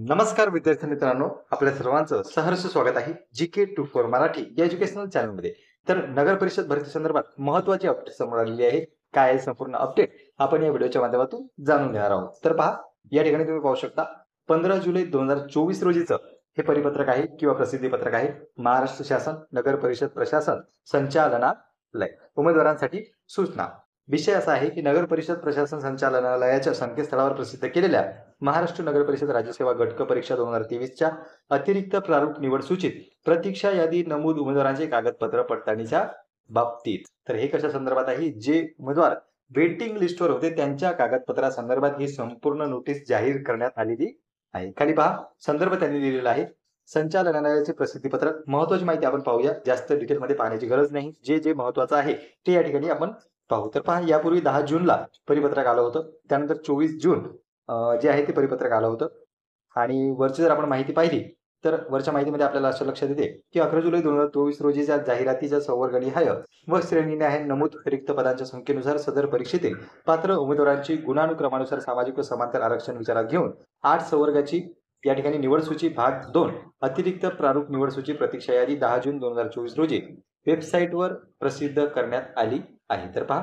नमस्कार विद्यार्थी मित्रांनो, आपल्या सर्वांचं सहर्ष स्वागत आहे जीके 24 मराठी या एज्युकेशनल चॅनलमध्ये. तर नगर परिषद भरती संदर्भात महत्त्वाची अपडेट समोर आलेली आहे. काय आहे संपूर्ण अपडेट आपण या व्हिडिओच्या माध्यमातून जाणून घेणार आहोत. तर पहा, या ठिकाणी तुम्ही पाहू शकता 15 जुलै 2024 रोजीचं हे परिपत्रक आहे किंवा प्रसिद्धी पत्रक आहे. महाराष्ट्र शासन नगर परिषद प्रशासन संचालनालय उमेदवारांसाठी सूचना. विषय असा आहे की नगर परिषद प्रशासन संचालनालयाच्या संकेतस्थळावर प्रसिद्ध केलेल्या महाराष्ट्र नगर परिषद राज्यसेवा गटक परीक्षा 2023च्या अतिरिक्त प्रारूप निवड सूचित प्रतीक्षा यादी नमूद उमेदवारांचे कागदपत्र पडताळणीच्या बाबतीत. तर हे कशा संदर्भात आहे? जे उमेदवार वेटिंग लिस्टवर होते त्यांच्या कागदपत्रासंदर्भात ही संपूर्ण नोटीस जाहीर करण्यात आलेली आहे. खाली पहा, संदर्भ त्यांनी दिलेला आहे. संचालनालयाचे प्रसिद्धी पत्रक. महत्वाची माहिती आपण पाहूया, जास्त डिटेलमध्ये पाहण्याची गरज नाही. जे महत्वाचं आहे ते या ठिकाणी आपण पाहू. तर पहा, यापूर्वी 10 जूनला परिपत्रक आलं होतं, त्यानंतर 24 जून जे आहे ते परिपत्रक आलं होतं. आणि वरची जर आपण माहिती पाहिली तर वरच्या माहितीमध्ये आपल्याला असं लक्षात येते की 11 जुलै 2024 रोजीच्या जाहिरातीच्या संवर्गणीय व श्रेणीने नमूद रिक्त पदांच्या संख्येनुसार सदर परीक्षेतील पात्र उमेदवारांची गुणानुक्रमानुसार सामाजिक व समांतर आरक्षण विचारात घेऊन 8 संवर्गाची या ठिकाणी निवड सूची भाग 2 अतिरिक्त प्रारूप निवड सूची प्रतीक्षा यादी 10 जून 2024 रोजी वेबसाईटवर प्रसिद्ध करण्यात आली आहे. तर पहा,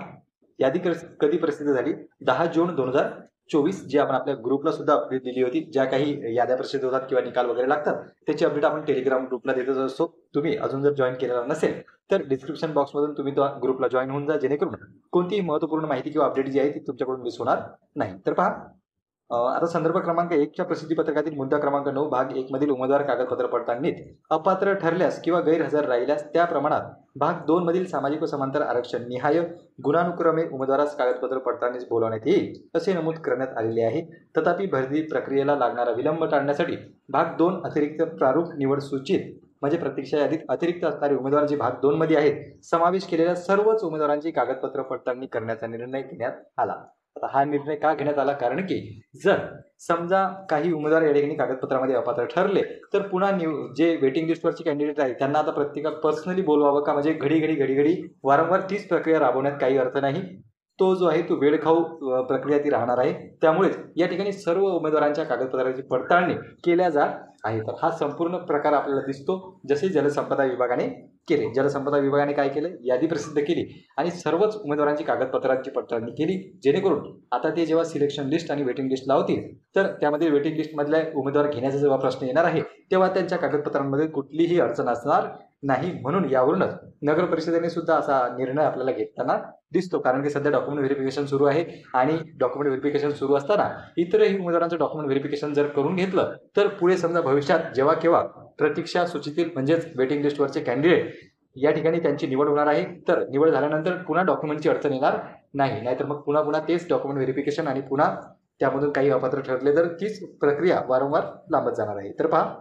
यादी कधी प्रसिद्ध झाली? 10 जून 2024. जी आपण आपल्या ग्रुपला सुद्धा अपडेट दिली होती. ज्या काही याद्या प्रसिद्ध होतात किंवा निकाल वगैरे लागतात त्याची अपडेट आपण टेलिग्राम ग्रुपला देतच असतो. तुम्ही अजून जर जॉईन केलेला नसेल तर डिस्क्रिप्शन बॉक्समधून तुम्ही त्या ग्रुपला जॉईन होऊन जा, जेणेकरून कोणतीही महत्त्वपूर्ण माहिती किंवा अपडेट जी आहे ती तुमच्याकडून मिस होणार नाही. तर पहा, आता संदर्भ क्रमांक 1च्या प्रसिद्धी पत्रकातील मुद्दा क्रमांक 9 भाग 1 मधील उमेदवार कागदपत्र पडताळणीत अपात्र ठरल्यास किंवा गैरहजर राहिल्यास त्या प्रमाणात भाग 2 मधील सामाजिक व समांतर आरक्षण निहाय गुणानुक्रमे उमेदवारास कागदपत्र पडताळणीस बोलावण्यात येईल असे नमूद करण्यात आलेले आहे. तथापि भरती प्रक्रियेला लागणारा विलंब टाळण्यासाठी भाग 2 अतिरिक्त प्रारूप निवड सूचित म्हणजे प्रतीक्षा यादीत अतिरिक्त असणारे उमेदवार जे भाग 2 मध्ये आहेत समावेश केलेल्या सर्वच उमेदवारांची कागदपत्र पडताळणी करण्याचा निर्णय घेण्यात आला. आता हा निर्णय का घेण्यात आला? कारण की जर समजा काही उमेदवार या ठिकाणी कागदपत्रामध्ये अपात्र ठरले तर पुन्हा जे वेटिंग लिस्टवरचे कॅन्डिडेट आहेत त्यांना आता प्रत्येकाला पर्सनली बोलवावं का? म्हणजे घडी वारंवार तीच प्रक्रिया राबवण्यात काही अर्थ नाही. तो जो आहे तो वेळखाऊ प्रक्रिया ती राहणार आहे. त्यामुळेच या ठिकाणी सर्व उमेदवारांच्या कागदपत्रांची पडताळणी केल्या जात आहे. तर हा संपूर्ण प्रकार आपल्याला दिसतो जसे जलसंपदा विभागाने केले. जलसंपदा विभागाने काय केलं? यादी प्रसिद्ध केली आणि सर्वच उमेदवारांची कागदपत्रांची पडताळणी केली, जेणेकरून आता ते जेव्हा सिलेक्शन लिस्ट आणि वेटिंग लिस्ट लावतील तर त्यामध्ये वेटिंग लिस्ट मधल्या उमेदवार घेण्याचा जेव्हा प्रश्न येणार आहे तेव्हा त्यांच्या कागदपत्रांमध्ये कुठलीही अडचण असणार नाही. म्हणून यावरूनच नगर परिषदेने सुद्धा असा निर्णय आपल्याला घेताना दिसतो. कारण की सध्या डॉक्युमेंट व्हेरिफिकेशन सुरू आहे आणि डॉक्युमेंट व्हेरिफिकेशन सुरू असताना इतरही उमेदवारांचं डॉक्युमेंट व्हेरिफिकेशन जर करून घेतलं तर पुढे समजा भविष्यात जेव्हा केव्हा प्रतीक्षा सूचीतील म्हणजेच वेटिंग लिस्टवरचे कॅन्डिडेट या ठिकाणी त्यांची निवड होणार आहे तर निवड झाल्यानंतर पुन्हा डॉक्युमेंटची अडचण येणार नाही. नाहीतर मग पुन्हा तेच डॉक्युमेंट व्हेरिफिकेशन आणि पुन्हा त्यामधून काही अपात्र ठरले तर तीच प्रक्रिया वारंवार लांबत जाणार आहे. तर पहा,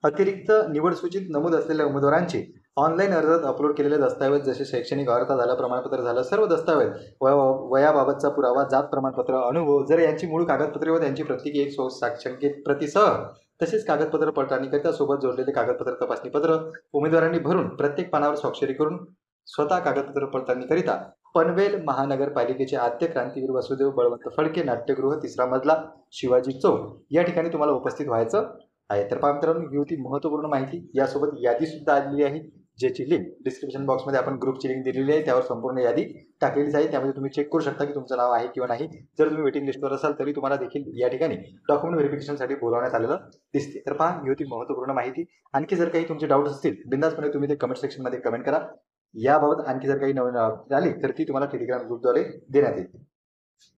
अतिरिक्त निवड सूचित नमूद असलेल्या उमेदवारांची ऑनलाईन अर्जात अपलोड केलेले दस्तावेज जसे शैक्षणिक अर्हता झालं, प्रमाणपत्र झालं, सर्व दस्तावेज वयाबाबतचा पुरावा, जात प्रमाणपत्र, अनुभव जर यांची मूळ कागदपत्रे व त्यांची प्रत्येकी एक साक्षांकित प्रतीसह तसेच कागदपत्र पडताळणीकरिता सोबत जोडलेले कागदपत्र तपासणी पत्र उमेदवारांनी भरून प्रत्येक पानावर स्वाक्षरी करून स्वतः कागदपत्र पडताळणीकरिता पनवेल महानगरपालिकेचे आद्य क्रांतीवीर वसुदेव बळवंत फडके नाट्यगृह 3रा मजला शिवाजी चौक या ठिकाणी तुम्हाला उपस्थित व्हायचं आहे. तर पहा मित्रांनो, ही होती महत्त्वपूर्ण माहिती. यासोबत यादी सुद्धा आलेली आहे ज्याची लिंक डिस्क्रिप्शन बॉक्समध्ये आपण ग्रुपची लिंक दिलेली आहे. त्यावर संपूर्ण यादी टाकलेलीच आहे. त्यामध्ये तुम्ही चेक करू शकता की तुमचं नाव आहे किंवा नाही. जर तुम्ही वेटिंग लिस्टवर असाल तरी तुम्हाला देखील या ठिकाणी डॉक्युमेंट व्हेरिफिकेशनसाठी बोलावण्यात आलेलं दिसते. तर पहा, ही होती महत्त्वपूर्ण माहिती. आणखी जर काही तुमचे डाऊट्स असतील बिंदासपणे तुम्ही ते कमेंट सेक्शनमध्ये कमेंट करा. याबाबत आणखी जर काही नवीन आली तर ती तुम्हाला टेलिग्राम ग्रुपद्वारे देण्यात येईल.